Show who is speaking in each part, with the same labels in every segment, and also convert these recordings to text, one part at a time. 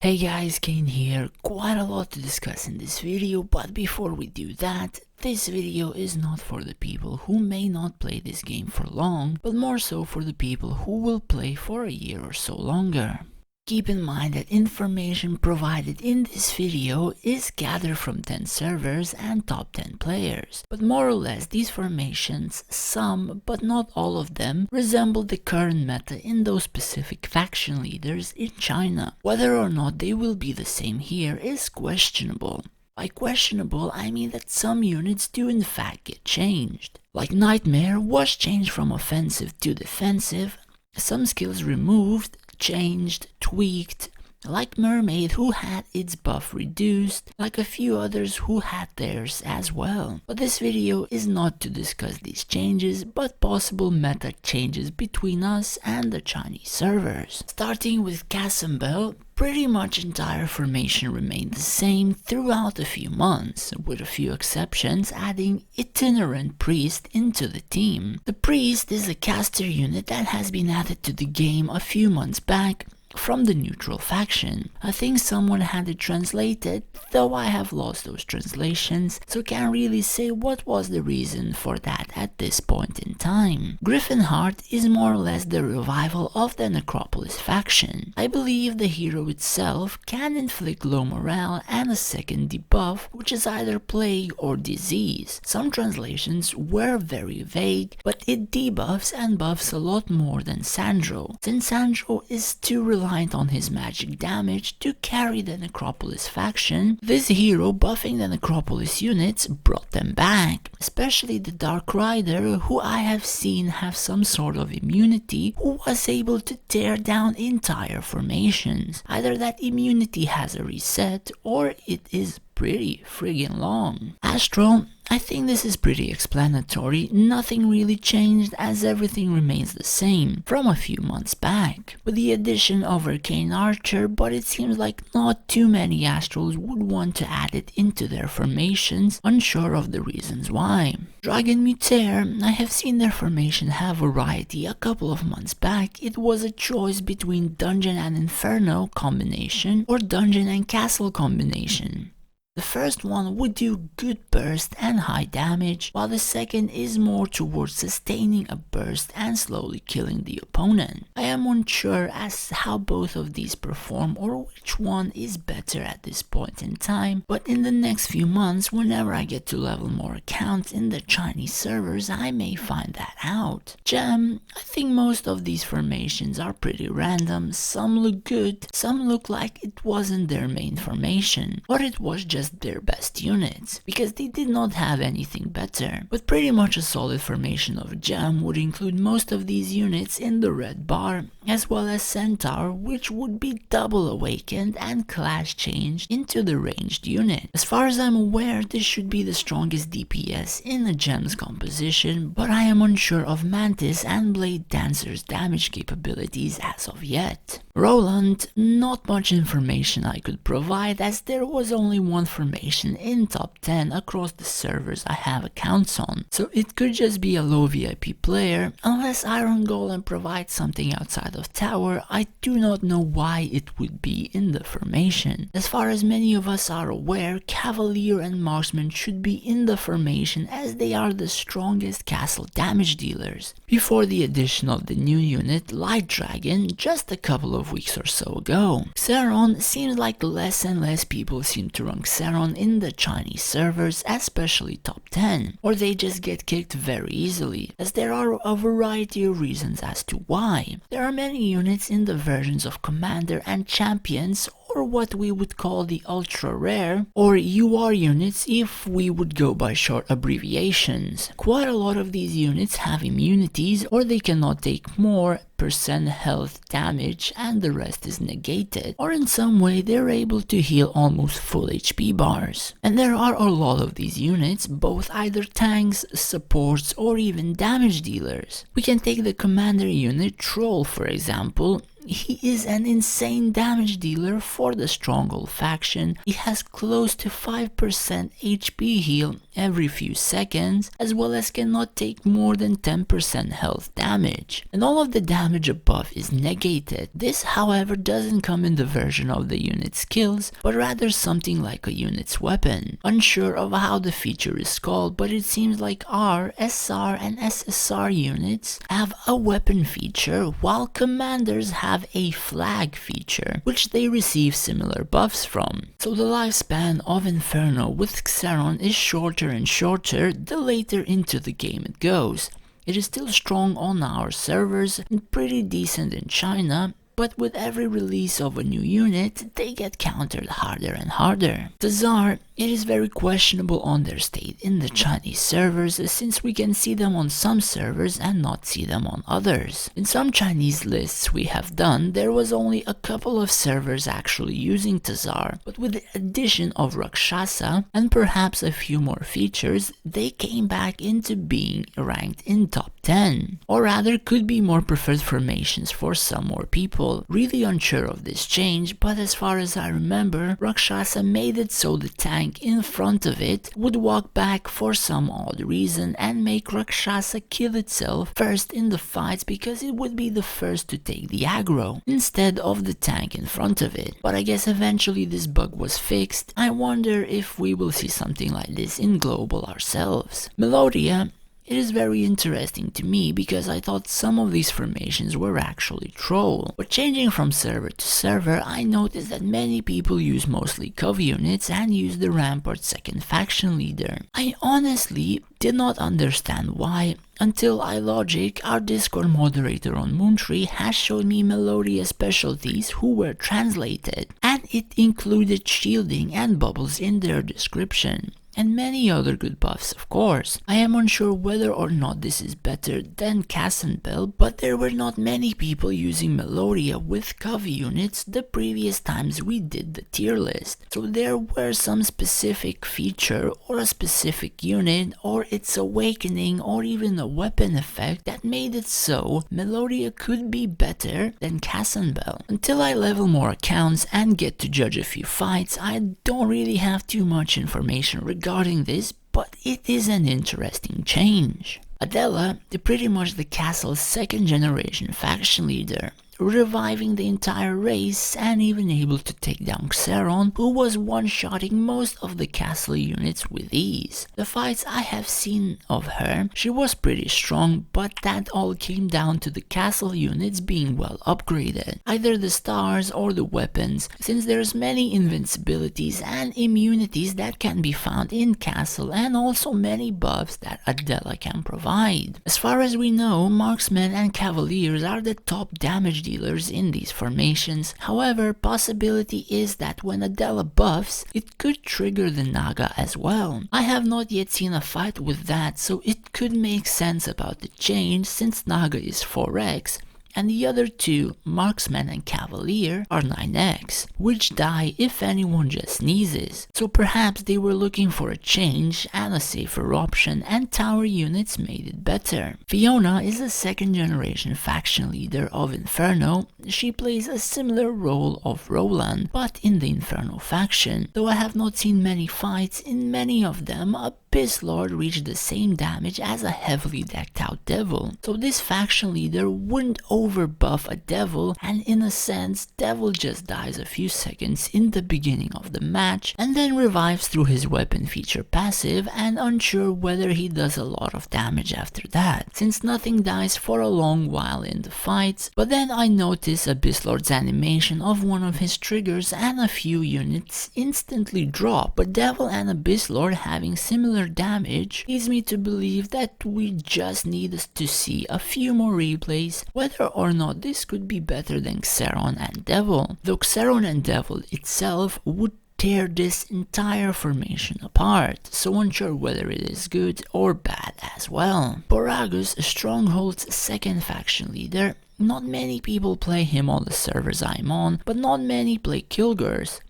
Speaker 1: Hey guys, Kane here. Quite a lot to discuss in this video, but before we do that, this video is not for the people who may not play this game for long, but more so for the people who will play for a year or so longer. Keep in mind that information provided in this video is gathered from 10 servers and top 10 players, but more or less these formations, some but not all of them, resemble the current meta in those specific faction leaders in China. Whether or not they will be the same here is questionable. By questionable, I mean that some units do in fact get changed. Like Nightmare was changed from offensive to defensive, some skills removed, changed, tweaked, like Mermaid who had its buff reduced, like a few others who had theirs as well. But this video is not to discuss these changes, but possible meta changes between us and the Chinese servers. Starting with Kasimbo, pretty much entire formation remained the same throughout a few months, with a few exceptions adding itinerant priest into the team. The priest is a caster unit that has been added to the game a few months back from the neutral faction. I think someone had it translated, though I have lost those translations, so can't really say what was the reason for that at this point in time. Griffinheart is more or less the revival of the Necropolis faction. I believe the hero itself can inflict low morale and a second debuff, which is either plague or disease. Some translations were very vague, but it debuffs and buffs a lot more than Sandro, since Sandro is too reliant on his magic damage to carry the Necropolis faction. This hero buffing the Necropolis units brought them back, especially the Dark Rider, who I have seen have some sort of immunity, who was able to tear down entire formations. Either that immunity has a reset or it is pretty friggin' long. Astro, I think this is pretty explanatory. Nothing really changed as everything remains the same from a few months back, with the addition of Arcane Archer, but it seems like not too many Astros would want to add it into their formations, unsure of the reasons why. Dragonmutaire, I have seen their formation have variety a couple of months back. It was a choice between Dungeon and Inferno combination or Dungeon and Castle combination. The first one would do good burst and high damage, while the second is more towards sustaining a burst and slowly killing the opponent. I am unsure as to how both of these perform or which one is better at this point in time, but in the next few months, whenever I get to level more accounts in the Chinese servers, I may find that out. Gem, I think most of these formations are pretty random. Some look good, some look like it wasn't their main formation, or it was just their best units, because they did not have anything better. But pretty much a solid formation of Gem would include most of these units in the red bar, as well as Centaur, which would be double awakened and class changed into the ranged unit. As far as I'm aware, this should be the strongest DPS in the Gem's composition, but I am unsure of Mantis and Blade Dancer's damage capabilities as of yet. Roland, not much information I could provide, as there was only one formation in top 10 across the servers I have accounts on, so it could just be a low VIP player. Unless Iron Golem provides something outside of tower, I do not know why it would be in the formation. As far as many of us are aware, Cavalier and Marksman should be in the formation as they are the strongest castle damage dealers. Before the addition of the new unit, Light Dragon, just a couple of weeks or so ago. Xeron seems like less and less people seem to run Xeron in the Chinese servers, especially top 10, or they just get kicked very easily, as there are a variety of reasons as to why. There are many units in the versions of Commander and Champions, or what we would call the ultra rare, or UR units if we would go by short abbreviations. Quite a lot of these units have immunities, or they cannot take more % health damage and the rest is negated, or in some way they're able to heal almost full HP bars. And there are a lot of these units, both either tanks, supports, or even damage dealers. We can take the commander unit Troll for example. He is an insane damage dealer for the Stronghold faction. He has close to 5% HP heal every few seconds, as well as cannot take more than 10% health damage. And all of the damage above is negated. This, however, doesn't come in the version of the unit's skills, but rather something like a unit's weapon. Unsure of how the feature is called, but it seems like R, SR, and SSR units have a weapon feature, while commanders have a flag feature, which they receive similar buffs from. So the lifespan of Inferno with Xeron is shorter and shorter the later into the game it goes. It is still strong on our servers and pretty decent in China, but with every release of a new unit, they get countered harder and harder. The Tsar, it is very questionable on their state in the Chinese servers, since we can see them on some servers and not see them on others. In some Chinese lists we have done, there was only a couple of servers actually using Tsar, but with the addition of Rakshasa and perhaps a few more features, they came back into being ranked in top 10. Or rather, could be more preferred formations for some more people. Really unsure of this change, but as far as I remember, Rakshasa made it so the tank in front of it would walk back for some odd reason and make Rakshasa kill itself first in the fights because it would be the first to take the aggro, instead of the tank in front of it. But I guess eventually this bug was fixed. I wonder if we will see something like this in global ourselves. Melodia, it is very interesting to me because I thought some of these formations were actually troll. But changing from server to server, I noticed that many people use mostly Cov units and use the Rampart second faction leader. I honestly did not understand why until iLogic, our Discord moderator on Moontree, has showed me Melodia specialties who were translated, and it included shielding and bubbles in their description. And many other good buffs, of course. I am unsure whether or not this is better than Kasimbo, but there were not many people using Melodia with Cov units the previous times we did the tier list. So there were some specific feature or a specific unit or its awakening or even a weapon effect that made it so Melodia could be better than Kasimbo. Until I level more accounts and get to judge a few fights, I don't really have too much information regarding this, but it is an interesting change. Adella, pretty much the castle's second generation faction leader, reviving the entire race and even able to take down Xeron, who was one-shotting most of the castle units with ease. The fights I have seen of her, she was pretty strong, but that all came down to the castle units being well upgraded, either the stars or the weapons, since there's many invincibilities and immunities that can be found in castle and also many buffs that Adella can provide. As far as we know, marksmen and cavaliers are the top damage dealers in these formations. However, possibility is that when Adella buffs, it could trigger the Naga as well. I have not yet seen a fight with that, so it could make sense about the change since Naga is 4x. And the other two, Marksman and Cavalier, are 9x, which die if anyone just sneezes. So perhaps they were looking for a change and a safer option, and tower units made it better. Fiona is a second generation faction leader of Inferno. She plays a similar role of Roland, but in the Inferno faction. Though I have not seen many fights, in many of them Abyss Lord reached the same damage as a heavily decked out devil. So this faction leader wouldn't overbuff a devil, and in a sense, devil just dies a few seconds in the beginning of the match and then revives through his weapon feature passive, and unsure whether he does a lot of damage after that, since nothing dies for a long while in the fights. But then I notice Abyss Lord's animation of one of his triggers and a few units instantly drop, but devil and Abyss Lord having similar damage leads me to believe that we just need to see a few more replays whether or not this could be better than Xeron and Devil, though Xeron and Devil itself would tear this entire formation apart, so unsure whether it is good or bad as well. Boragus, Stronghold's second faction leader. Not many people play him on the servers I'm on, but not many play Kilgurs.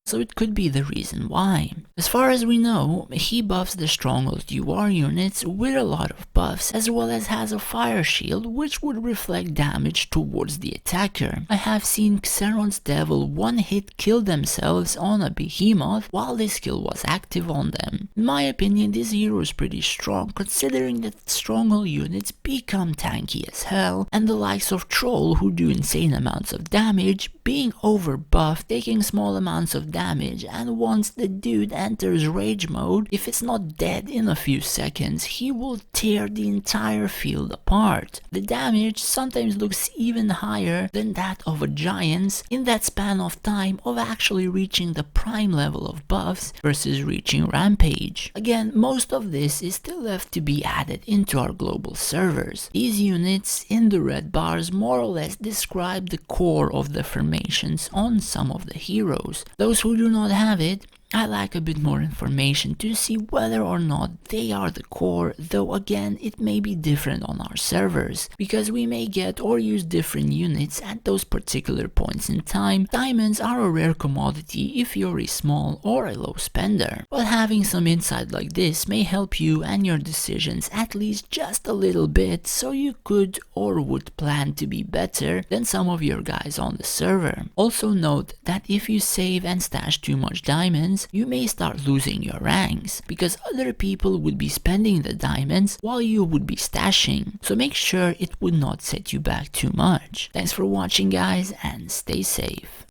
Speaker 1: so it could be the reason why. As far as we know, he buffs the stronghold UR units with a lot of buffs, as well as has a fire shield which would reflect damage towards the attacker. I have seen Xeron's Devil one hit kill themselves on a behemoth while this skill was active on them. In my opinion, this hero is pretty strong, considering that stronghold units become tanky as hell, and the likes of Troll, who do insane amounts of damage, being over buffed, taking small amounts of damage, and once the dude enters rage mode, if it's not dead in a few seconds, he will tear the entire field apart. The damage sometimes looks even higher than that of a giant's in that span of time of actually reaching the prime level of buffs versus reaching rampage. Again, most of this is still left to be added into our global servers. These units in the red bars more or less describe the core of the formations on some of the heroes. Those who do not have it, I like a bit more information to see whether or not they are the core, though again it may be different on our servers, because we may get or use different units at those particular points in time. Diamonds are a rare commodity if you're a small or a low spender, but having some insight like this may help you and your decisions at least just a little bit, so you could or would plan to be better than some of your guys on the server. Also note that if you save and stash too much diamonds, you may start losing your ranks, because other people would be spending the diamonds while you would be stashing, so make sure it would not set you back too much. Thanks for watching guys, and stay safe.